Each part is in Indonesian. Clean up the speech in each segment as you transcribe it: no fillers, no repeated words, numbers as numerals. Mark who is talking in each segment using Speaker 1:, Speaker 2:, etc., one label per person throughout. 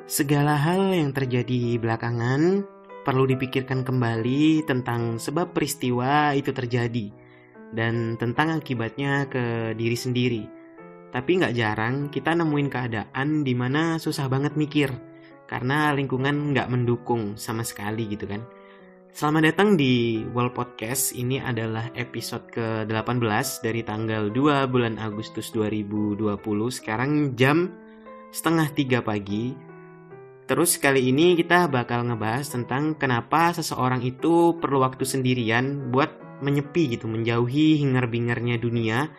Speaker 1: Segala hal yang terjadi belakangan perlu dipikirkan kembali tentang sebab peristiwa itu terjadi dan tentang akibatnya ke diri sendiri. Tapi nggak jarang kita nemuin keadaan di mana susah banget mikir karena lingkungan nggak mendukung sama sekali gitu kan. Selamat datang di World Podcast. Ini adalah episode ke-18 dari tanggal 2 bulan Agustus 2020. Sekarang jam 2:30 pagi. Terus kali ini kita bakal ngebahas tentang kenapa seseorang itu perlu waktu sendirian buat menyepi gitu, menjauhi hingar-bingarnya dunia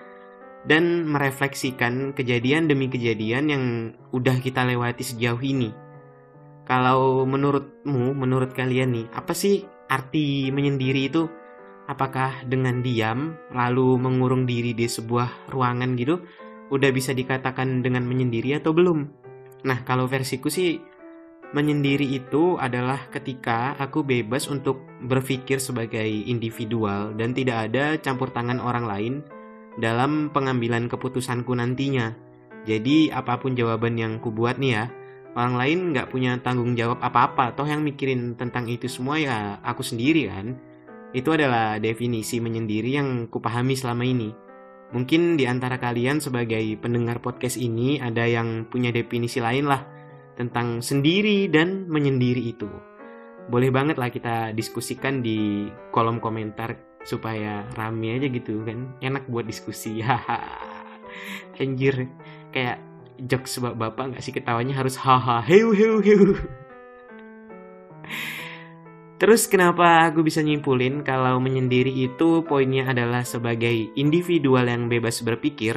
Speaker 1: dan merefleksikan kejadian demi kejadian yang udah kita lewati sejauh ini. Kalau menurut kalian nih, apa sih arti menyendiri itu? Apakah dengan diam lalu mengurung diri di sebuah ruangan gitu udah bisa dikatakan dengan menyendiri atau belum? Nah, kalau versiku sih menyendiri itu adalah ketika aku bebas untuk berpikir sebagai individual dan tidak ada campur tangan orang lain dalam pengambilan keputusanku nantinya. Jadi apapun jawaban yang kubuat nih ya, orang lain nggak punya tanggung jawab apa-apa. Toh yang mikirin tentang itu semua ya aku sendiri kan. Itu adalah definisi menyendiri yang kupahami selama ini. Mungkin di antara kalian sebagai pendengar podcast ini ada yang punya definisi lain lah tentang sendiri dan menyendiri itu. Boleh banget lah kita diskusikan di kolom komentar supaya rame aja gitu kan. Enak buat diskusi. Anjir, kayak jokes bapak gak sih, ketawanya harus haha heu heu heu. Terus kenapa aku bisa nyimpulin kalau menyendiri itu poinnya adalah sebagai individual yang bebas berpikir?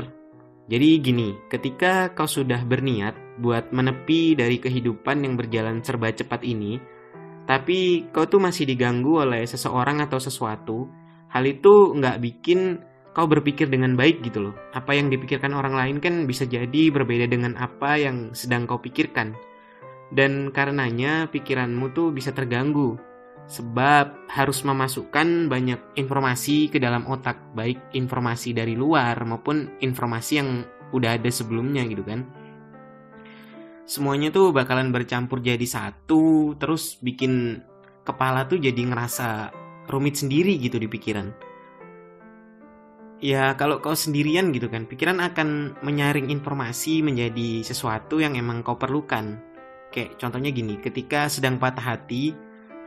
Speaker 1: Jadi gini, ketika kau sudah berniat buat menepi dari kehidupan yang berjalan serba cepat ini, tapi kau tuh masih diganggu oleh seseorang atau sesuatu, hal itu nggak bikin kau berpikir dengan baik gitu loh. Apa yang dipikirkan orang lain kan bisa jadi berbeda dengan apa yang sedang kau pikirkan. Dan karenanya pikiranmu tuh bisa terganggu, sebab harus memasukkan banyak informasi ke dalam otak, baik informasi dari luar maupun informasi yang udah ada sebelumnya gitu kan. Semuanya tuh bakalan bercampur jadi satu, terus bikin kepala tuh jadi ngerasa rumit sendiri gitu di pikiran. Ya kalau kau sendirian gitu kan, pikiran akan menyaring informasi menjadi sesuatu yang emang kau perlukan. Kayak contohnya gini, ketika sedang patah hati,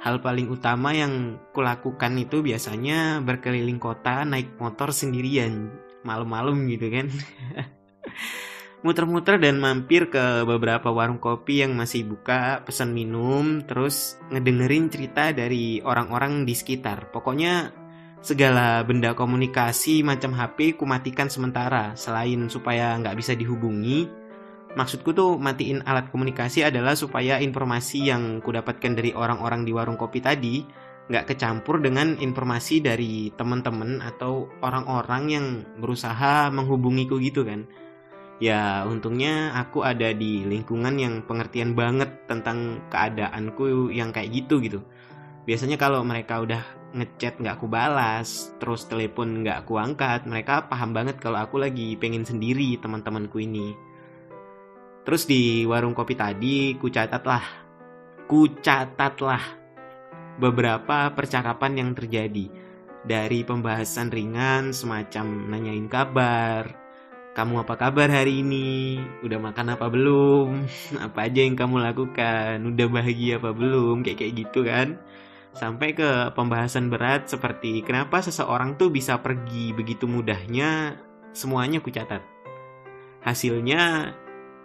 Speaker 1: hal paling utama yang kulakukan itu biasanya berkeliling kota naik motor sendirian malam-malam gitu kan. Muter-muter dan mampir ke beberapa warung kopi yang masih buka, pesan minum, terus ngedengerin cerita dari orang-orang di sekitar. Pokoknya segala benda komunikasi macam HP kumatikan sementara, selain supaya nggak bisa dihubungi. Maksudku tuh matiin alat komunikasi adalah supaya informasi yang kudapatkan dari orang-orang di warung kopi tadi nggak kecampur dengan informasi dari teman-teman atau orang-orang yang berusaha menghubungiku gitu kan. Ya untungnya aku ada di lingkungan yang pengertian banget tentang keadaanku yang kayak gitu. Biasanya kalau mereka udah ngechat nggak aku balas, terus telepon nggak aku angkat, mereka paham banget kalau aku lagi pengen sendiri teman-temanku ini. Terus di warung kopi tadi kucatatlah beberapa percakapan yang terjadi. Dari pembahasan ringan semacam nanyain kabar, kamu apa kabar hari ini, udah makan apa belum, apa aja yang kamu lakukan, udah bahagia apa belum, kayak gitu kan. Sampai ke pembahasan berat seperti kenapa seseorang tuh bisa pergi begitu mudahnya, semuanya kucatat. Hasilnya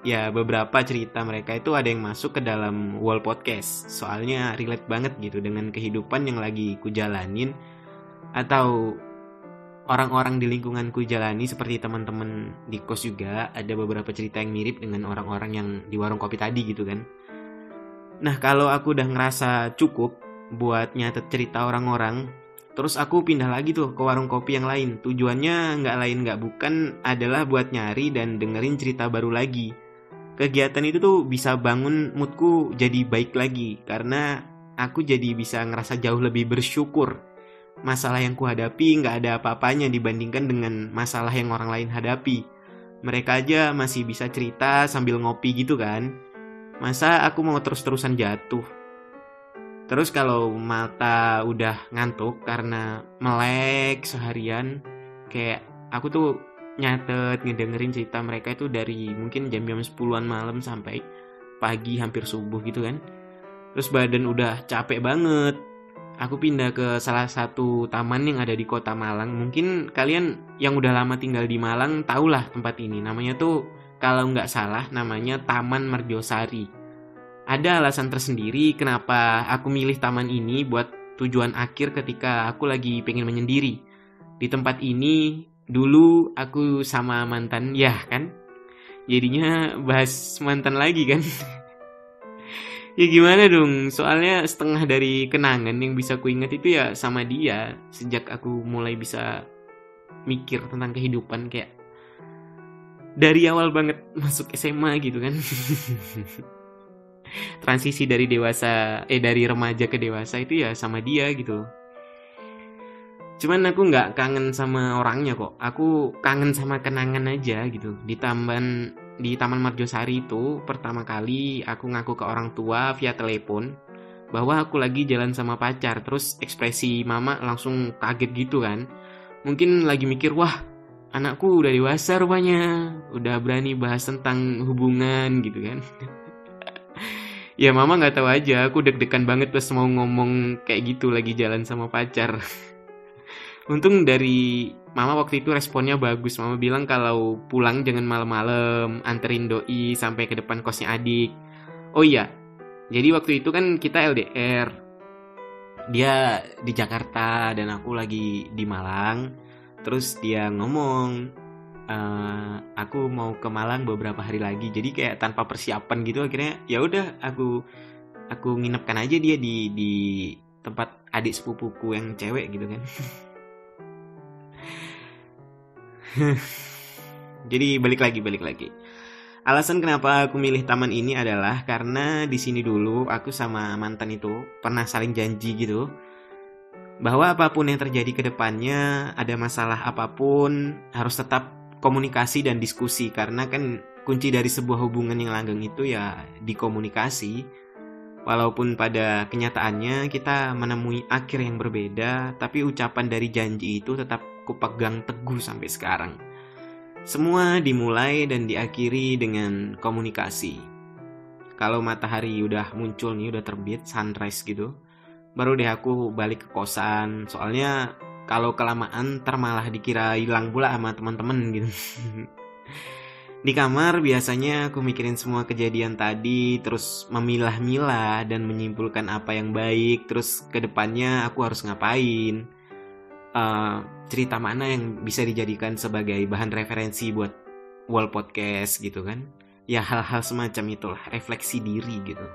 Speaker 1: ya beberapa cerita mereka itu ada yang masuk ke dalam World Podcast. Soalnya relate banget gitu dengan kehidupan yang lagi kujalanin atau orang-orang di lingkunganku jalani, seperti teman-teman di kos juga ada beberapa cerita yang mirip dengan orang-orang yang di warung kopi tadi gitu kan. Nah kalau aku udah ngerasa cukup buat nyatet cerita orang-orang, terus aku pindah lagi tuh ke warung kopi yang lain. Tujuannya nggak bukan adalah buat nyari dan dengerin cerita baru lagi. Kegiatan itu tuh bisa bangun moodku jadi baik lagi, karena aku jadi bisa ngerasa jauh lebih bersyukur. Masalah yang kuhadapi nggak ada apa-apanya dibandingkan dengan masalah yang orang lain hadapi. Mereka aja masih bisa cerita sambil ngopi gitu kan. Masa aku mau terus-terusan jatuh? Terus kalau mata udah ngantuk karena melek seharian, kayak aku tuh nyatet ngedengerin cerita mereka itu dari mungkin jam-jam 10-an malam sampai pagi hampir subuh gitu kan. Terus badan udah capek banget. Aku pindah ke salah satu taman yang ada di kota Malang. Mungkin kalian yang udah lama tinggal di Malang tahulah tempat ini. Namanya tuh kalau nggak salah namanya Taman Merjosari. Ada alasan tersendiri kenapa aku milih taman ini buat tujuan akhir ketika aku lagi pengen menyendiri. Di tempat ini dulu aku sama mantan, ya kan? Jadinya bahas mantan lagi kan? Ya gimana dong, soalnya setengah dari kenangan yang bisa ku ingat itu ya sama dia. Sejak aku mulai bisa mikir tentang kehidupan, kayak dari awal banget masuk SMA gitu kan. Transisi dari dari remaja ke dewasa itu ya sama dia gitu. Cuman aku nggak kangen sama orangnya kok. Aku kangen sama kenangan aja gitu. Di Taman Marjosari itu pertama kali aku ngaku ke orang tua via telepon bahwa aku lagi jalan sama pacar. Terus ekspresi mama langsung kaget gitu kan. Mungkin lagi mikir, wah anakku udah dewasa rupanya, udah berani bahas tentang hubungan gitu kan. Ya mama nggak tahu aja, aku deg-degan banget pas mau ngomong kayak gitu lagi jalan sama pacar. Untung dari mama waktu itu responnya bagus. Mama bilang kalau pulang jangan malam-malam, anterin doi sampai ke depan kosnya adik. Oh iya, jadi waktu itu kan kita LDR. Dia di Jakarta dan aku lagi di Malang. Terus dia ngomong, aku mau ke Malang beberapa hari lagi. Jadi kayak tanpa persiapan gitu akhirnya ya udah aku nginepkan aja dia di tempat adik sepupuku yang cewek gitu kan. Jadi balik lagi. Alasan kenapa aku milih taman ini adalah karena di sini dulu aku sama mantan itu pernah saling janji gitu bahwa apapun yang terjadi ke depannya, ada masalah apapun harus tetap komunikasi dan diskusi, karena kan kunci dari sebuah hubungan yang langgeng itu ya di komunikasi. Walaupun pada kenyataannya kita menemui akhir yang berbeda, tapi ucapan dari janji itu tetap kupegang teguh sampai sekarang. Semua dimulai dan diakhiri dengan komunikasi. Kalau matahari udah muncul nih, udah terbit, sunrise gitu, baru deh aku balik ke kosan. Soalnya kalau kelamaan ntar malah dikira hilang pula sama teman-teman gitu. Di kamar biasanya aku mikirin semua kejadian tadi, terus memilah-milah dan menyimpulkan apa yang baik, terus ke depannya aku harus ngapain. Cerita mana yang bisa dijadikan sebagai bahan referensi buat wall podcast gitu kan. Ya hal-hal semacam itulah, refleksi diri gitu.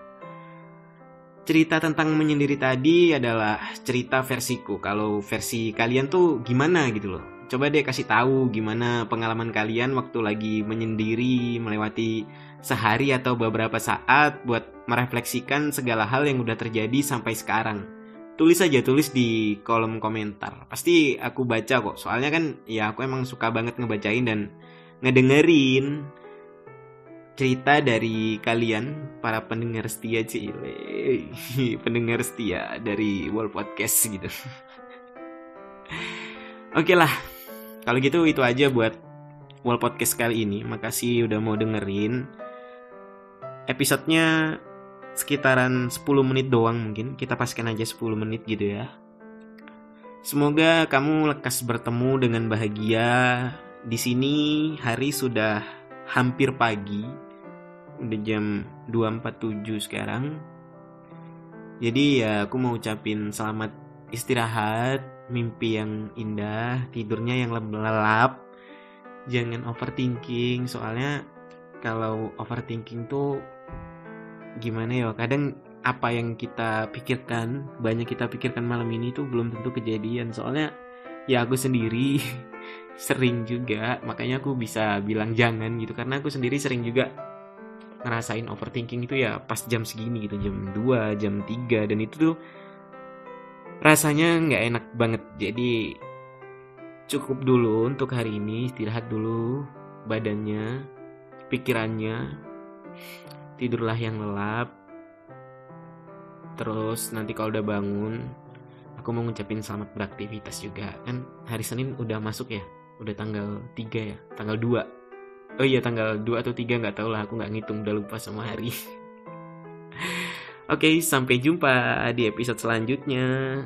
Speaker 1: Cerita tentang menyendiri tadi adalah cerita versiku. Kalau versi kalian tuh gimana gitu loh. Coba deh kasih tahu gimana pengalaman kalian waktu lagi menyendiri, melewati sehari atau beberapa saat buat merefleksikan segala hal yang udah terjadi sampai sekarang. Tulis di kolom komentar. Pasti aku baca kok. Soalnya kan ya aku emang suka banget ngebacain dan ngedengerin cerita dari kalian, para pendengar setia Cile. Pendengar setia dari Wall Podcast gitu. Oke lah. Kalau gitu itu aja buat Wall Podcast kali ini. Makasih udah mau dengerin. Episodenya sekitaran 10 menit doang mungkin. Kita paskan aja 10 menit gitu ya. Semoga kamu lekas bertemu dengan bahagia. Di sini hari sudah hampir pagi. Udah jam 2.47 sekarang. Jadi ya aku mau ucapin selamat istirahat, mimpi yang indah, tidurnya yang lelap. Jangan overthinking, soalnya kalau overthinking tuh gimana ya, kadang apa yang kita pikirkan, banyak kita pikirkan malam ini tuh belum tentu kejadian. Soalnya ya aku sendiri sering juga, makanya aku bisa bilang jangan gitu, karena aku sendiri sering juga ngerasain overthinking itu ya pas jam segini gitu, jam 2, jam 3, dan itu tuh rasanya nggak enak banget. Jadi cukup dulu untuk hari ini, istirahat dulu badannya, pikirannya. tidurlah yang lelap. Terus nanti kalau udah bangun, aku mau ngucapin selamat beraktivitas juga. Kan hari Senin udah masuk ya, udah tanggal 3 ya, tanggal 2. Oh iya, tanggal 2 atau 3 nggak tahu lah, aku nggak ngitung, udah lupa sama hari. Oke, sampai jumpa di episode selanjutnya.